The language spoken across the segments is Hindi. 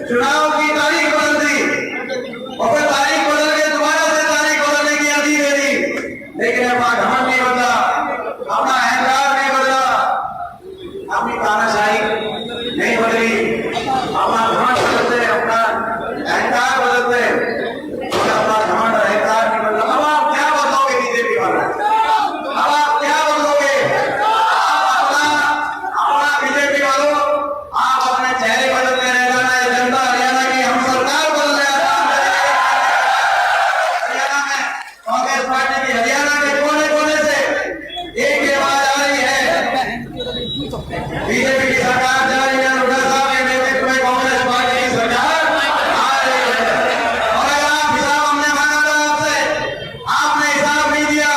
चुनाव की तारीख बदल दी और फिर तारीख बदल के दोबारा से तारीख बदलने की आदि दे दी, लेकिन अपना घमंड नहीं बदला, अपना अहंकार नहीं बदला, अपनी तानाशाही नहीं बदली, अपना घमंड बदलते, अपना अहंकार बदलते, अपना घमंड अहंकार नहीं बदला। अब आप क्या बदलोगे बीजेपी वाले? अब आप क्या बदलोगे? अपना बीजेपी वालों, आप अपने चेहरे बदलते रह जाना। ये जनता हरियाणा की हम सरकार बदल रहे हैं हरियाणा में। कांग्रेस पार्टी की हरियाणा के कोने कोने से एक ही आवाज आ रही है, बीजेपी की सरकार जा रही है, हुड्डा साहब के नेतृत्व में कांग्रेस पार्टी की सरकार आ रही है। और अगर आप हिसाब हमने मांगा था आपसे, आपने हिसाब नहीं दिया,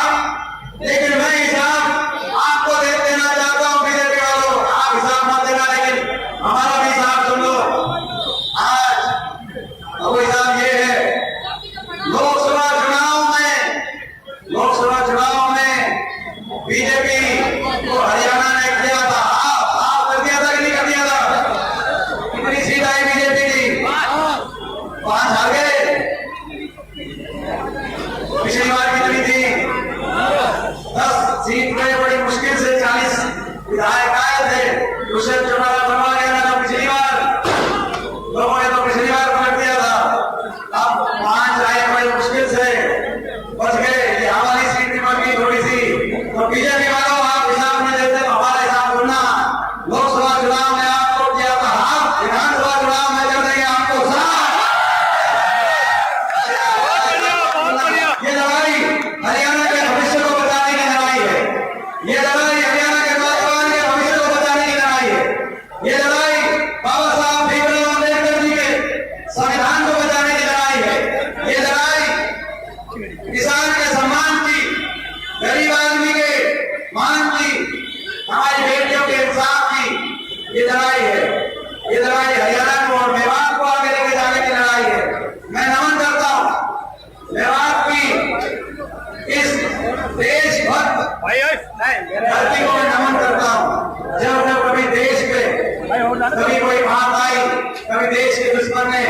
लेकिन मैं हिसाब आपको दे देना चाहता हूं बीजेपी वालों। आप हिसाब मत देना, लेकिन हमारा भी हिसाब सुन लो। आज वो हिसाब ये है, लोकसभा चुनाव में बीजेपी को हरियाणा ने किया था, आप कर दिया था कि नहीं कर दिया था? कितनी सीट आई बीजेपी की? 5 हार गए। पिछली बार कितनी थी? 10 सीट में बड़ी मुश्किल से 40 विधायक आए थे। दूसरे चुनाव बनवा गया था पिछली बार, लोगों ने तो पिछली बार पलट दिया था। अब 5 आए, बड़ी मुश्किल से बच गए। यहाँ वाली सीट भी बच गई थोड़ी सी। तो बीजेपी वालों, आप हिसाब नहीं देते तो हमारा हिसाब सुनना। लोकसभा चुनाव में आपको किया था हाफ, विधानसभा चुनाव में कर देंगे आपको साफ। ये लड़ाई हरियाणा के भविष्य को बचाने की लड़ाई है। ये लड़ाई हरियाणा के नौजवान के भविष्य को बचाने की लड़ाई है। ये लड़ाई बाबा साहब भीमराव अम्बेडकर जी के संविधान को बचाने की लड़ाई है। ये लड़ाई किसान के सम्मान की, गरीब आदमी के मान की, हमारी बेटियों के इंसाफ की ये लड़ाई है। ये लड़ाई हरियाणा को और मेवात को आगे लेके जाने की लड़ाई है। मैं नमन करता हूँ मेवात की इस देशभक्त धरती को मैं नमन करता हूँ। जब कभी देश पे कभी कोई बात आई, कभी देश के दुश्मन ने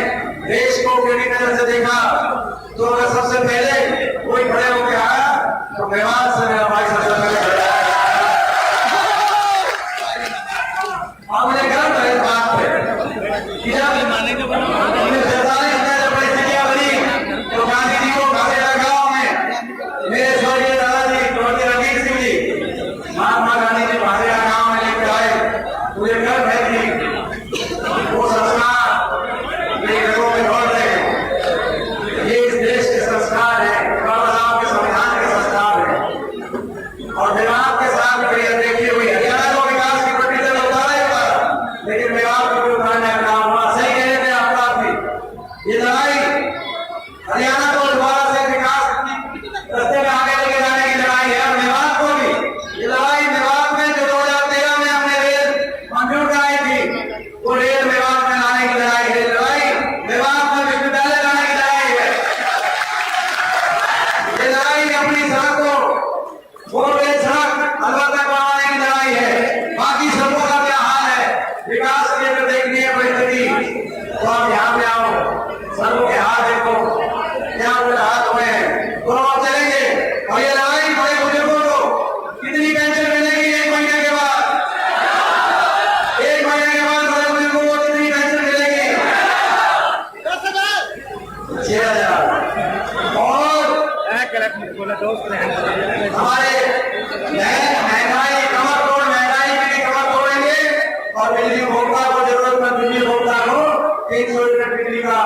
देश को टेढ़ी नजर से देखा, तो अगर सबसे पहले कोई खड़े होकर आया तो मेवात से मेरा भाई सबसे पहले खड़ा है। और मुझे गर्व है इस बात पे कि जब 1947 में जब परिस्थितियां बनी तो गांधी जी को कालेरा गांव में मेरे स्वर्गीय दादाजी डॉक्टर रणजीत सिंह जी, महात्मा गांधी जी कालेरा गांव में लेकर आए। मुझे गर्व है कि वो संस्कार मेरे लोगों में दौड़ रहे हैं। ये इस देश के संस्कार है, बाबा साहब के संविधान के संस्कार है। और मेवात के साथ देखिए हुई हरियाणा को विकास की प्रक्रिया में उतारा ही उतारा, लेकिन मेवात को भी उतारने का काम हुआ। सही कह रहे थे आप भी, ये लड़ाई हरियाणा को दोबारा से विकास रास्ते में आगे लेके जाने की लड़ाई है। और मेवात को भी ये लड़ाई, मेवात में जो 2013 में हमने रेल मंजूर कराई थी, वो रेल मेवात में लाने की लड़ाई है। लड़ाई मेवात में विश्वविद्यालय लाने की लड़ाई है। ये लड़ाई अपनी सड़कों, फोरलेन सड़क अलवर तक बनाने की लड़ाई है। बाकी सड़कों का क्या हाल है, विकास के लिए देखनी है परिस्थिति, तो आप यहाँ पे आओ, सड़कों के हाल देखो, क्या कुछ हाथ हुए हैं, तो आप चलेंगे। और ये लड़ाई बड़े बुजुर्गों को कितनी पेंशन मिलेगी 1 महीने के बाद? 1 महीने के बाद बड़े बुजुर्गों को कितनी पेंशन मिलेगी? 6,000। और हमारे महंगाई, कमर तोड़ महंगाई के लिए कमर तोड़ेंगे। और बिजली उपभोक्ता को, जरूरतमंद बिजली उपभोक्ता को 300 यूनिट बिजली का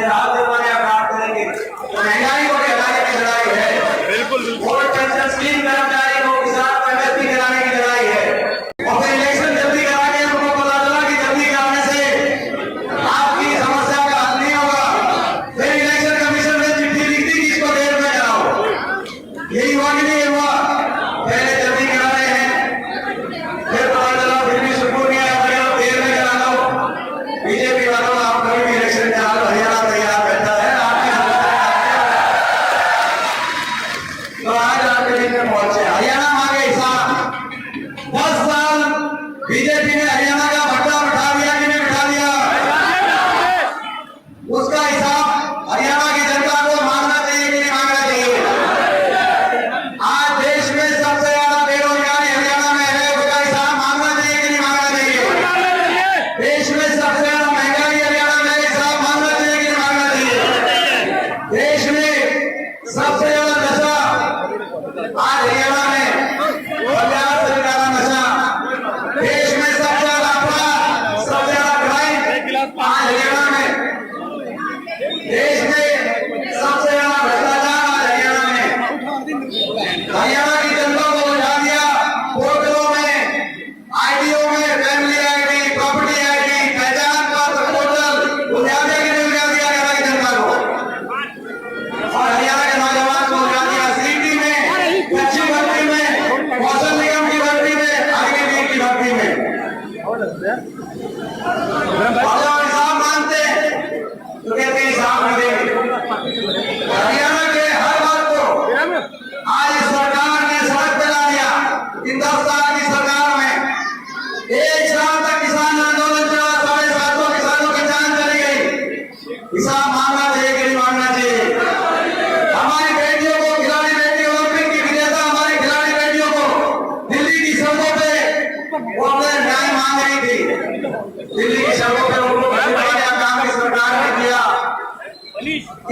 हाथ दिलवाने का काम करेंगे। तो महंगाई को हटाने की लड़ाई है। बिल्कुल। और पेंशन स्कीम कर्मचारी को, किसान को एमएसपी दिलाने की लड़ाई है। और फिर इलेक्शन जल्दी करा के हमको पता चला कि जल्दी कराने से आपकी समस्या का हल नहीं होगा। फिर इलेक्शन कमीशन में चिट्ठी लिख दी कि इसको देर में कराओ। यही हुआ कि नहीं हुआ? पहले जल्दी करा रहे हैं, फिर पता चला फिर भी सुकून नहीं आया, देर में करा लो। बीजेपी वालों, आप कभी भी इलेक्शन करा लो, हरियाणा तैयार बैठा है आपकी तो आज आपके दिन में पहुंचे। हरियाणा मांगे हिसाब। 10 साल बीजेपी ने हरियाणा का भट्टा बिठा दिया कि नहीं बिठा दिया?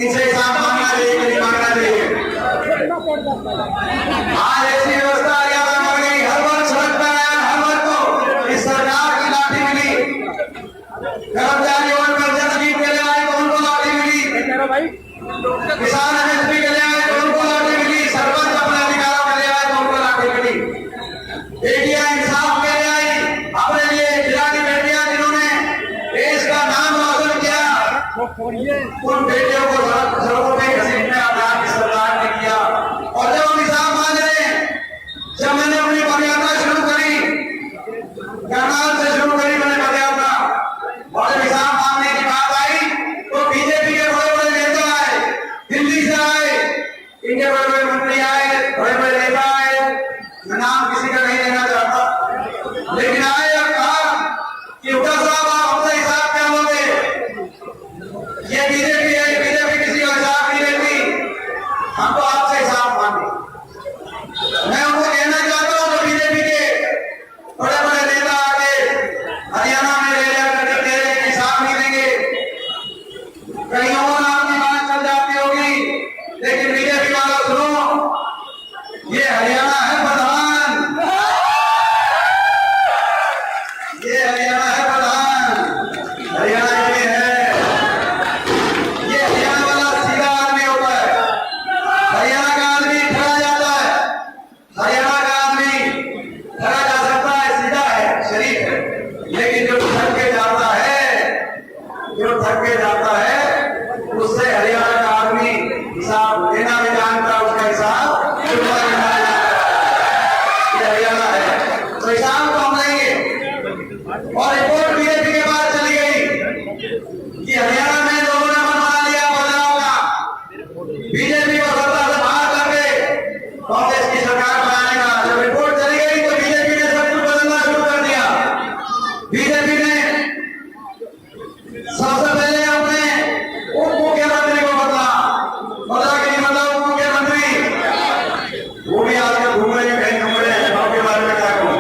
इनसे हिसाब मांगना चाहिए कि नहीं मांगना चाहिए। आज ऐसी व्यवस्था हरियाणा में हो गई, हर वर्ग सड़क पर आया, हर वर्ग को इस सरकार की लाठी मिली। कर्मचारी और पेंशन स्कीम के लिए आए तो उनको लाठी मिली, किसान एमएसपी के लिए आए तो उनको लाठी मिली, सरपंच अपने अधिकारों के लिए आए तो उनको लाठी मिली। बेटियां इंसाफ के लिए आई, अपने लिए खिलाड़ी बेटियां जिन्होंने देश का नाम रोशन किया, उन बेटियों को सड़कों पे घसीटने अभियान की सरकार ने किया। और जब हम हिसाब मांग रहे हैं, जब मैंने अपनी पदयात्रा शुरू करी, करनाल से शुरू करी मैंने पदयात्रा, और जब हिसाब मांगने की बात आई तो बीजेपी के बड़े बड़े नेता आए, दिल्ली से आए, इनके बड़े बड़े मंत्री आए, बड़े बड़े नेता आए, मैं नाम किसी का नहीं लेना चाहता, लेकिन आए और कहा कि हुड्डा साहब आप हमसे हिसाब क्या लोगे? ये बीजेपी है, बीजेपी किसी का हिसाब नहीं लेती, हम तो आपसे हिसाब मांगे। मैं उनको कहना चाहता हूँ कि बीजेपी के बड़े बड़े नेता आगे हरियाणा में ले जाकर कह रहे हैं हिसाब नहीं देंगे, कहीं और आपकी बात चल जाती होगी, लेकिन बीजेपी वाला सुनो, ये हरियाणा है प्रधान, ये हरियाणा है प्रधान, हरियाणा ये है, ये हरियाणा वाला सीधा आदमी होता है, हरियाणा का आदमी ठगा जाता है, हरियाणा का आदमी ठगा जा सकता है, सीधा है, शरीफ है, लेकिन जो ठग के जाता है, जो ठग के जाता है, उससे हरियाणा का आदमी हिसाब लेना भी जानता है, उसका हिसाब चुकता भी जानता है। ये हरियाणा है, तो हिसाब तो हम लेंगे। और रिपोर्ट बीजेपी के पास चली गई कि हरियाणा में लोगों ने मन बना लिया बदलाव का, बीजेपी को सत्ता से बाहर करके कांग्रेस की सरकार बनाने का। जब रिपोर्ट चली गई तो बीजेपी ने सब कुछ बदलना शुरू कर दिया। बीजेपी ने सबसे पहले अपने उप मुख्यमंत्री को बदला कि नहीं बदला उप मुख्यमंत्री, वो भी आजकल घूम रहे हैं कहीं घूम रहे हैं, गाँव के बारे में क्या कहूँ,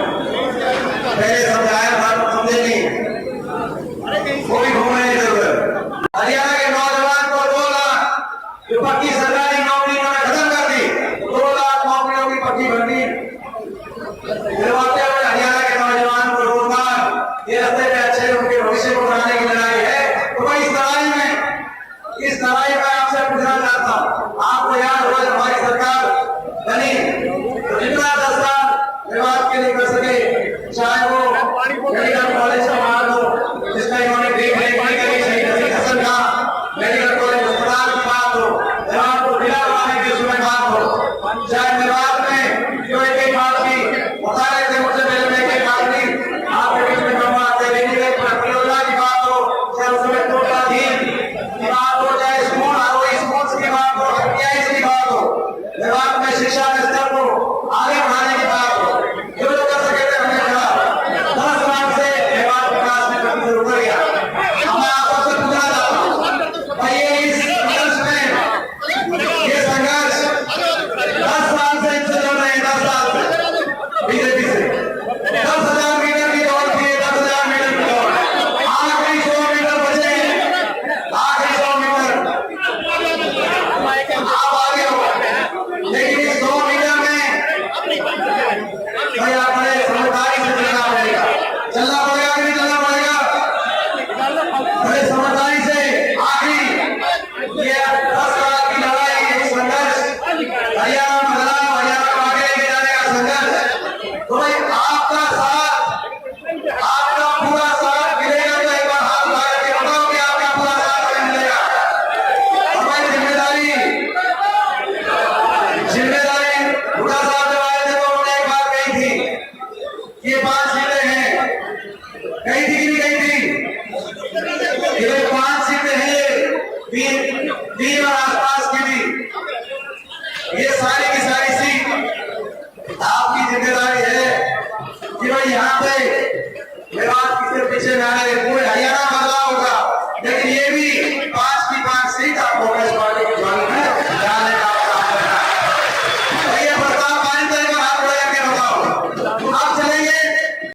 पहले समझाया था समझे नहीं, वो भी घूम रहे हैं इधर उधर। हरियाणा के नौजवान को 2 लाख जो पक्की सरकारी नौकरी इन्होंने खत्म कर दी, 2 लाख नौकरियों की पक्की भर्ती दिलवाते हुए हरियाणा के नौजवान को रोजगार, ये रास्ते पे अच्छे उनके भविष्य को बनाने की लड़ाई है। तो मैं इस लड़ाई में आपसे पूछना चाहता हूँ, आपको याद होगा जब हमारी सरकार बनी तो जितना 10 साल विवाद के लिए कर सके, चाहे वो मेडिकल कॉलेज का मामला हो जिसका इन्होंने देख रेख नहीं करी, शहीद हसन का मेडिकल कॉलेज अस्पताल की बात हो, जवाब को जिला बनाने की उसमें बात हो, चाहे मेवात में जो एक बात की बता रहे थे मुझसे पहले में एक बात की आपके बीच में बात है, परियोजना की बात हो, चाहे उसमें टोटा धीन की बात हो, चाहे स्पोर्ट्स की बात हो, IPIS की बात हो, मेवात में शिक्षा के स्तर को आगे बढ़ाने की बात हो, जो कर सके थे हमने कहा 10 साल से मेवात विकास में कभी जरूर कर गया। मैं आपसे पूछना चाहता हूँ भाई, इस संघर्ष में ये संघर्ष 10 साल से इनसे लड़ रहे हैं, 10 साल से बीजेपी से 10,000 मीटर की दौड़ थी, 10,000 मीटर की दौड़, आखिरी 100 मीटर बचे, आखिरी 100 मीटर आप आगे हो, लेकिन इस 100 मीटर में भाई आपने समझदारी से चलना पड़ेगा कि नहीं चलना पड़ेगा, बड़े समझदारी से आखिरी ये 10 साल की लड़ाई, ये संघर्ष, हरियाणा बदलाव, हरियाणा को आगे लेके जाने का संघर्ष, तो भाई आपका साथ, आपका पूरा साथ मिलेगा तो एक बार हाथ उठा के बताओ कि आपका पूरा साथ मिलेगा। हमारी जिम्मेदारी हुड्डा साहब जब आए थे तो उन्होंने एक बात कही थी कि ये 5 सीटें हैं, कही थी कि नहीं कही थी, ये 5 सीटें हैं, 3 और आसपास की भी, ये सारी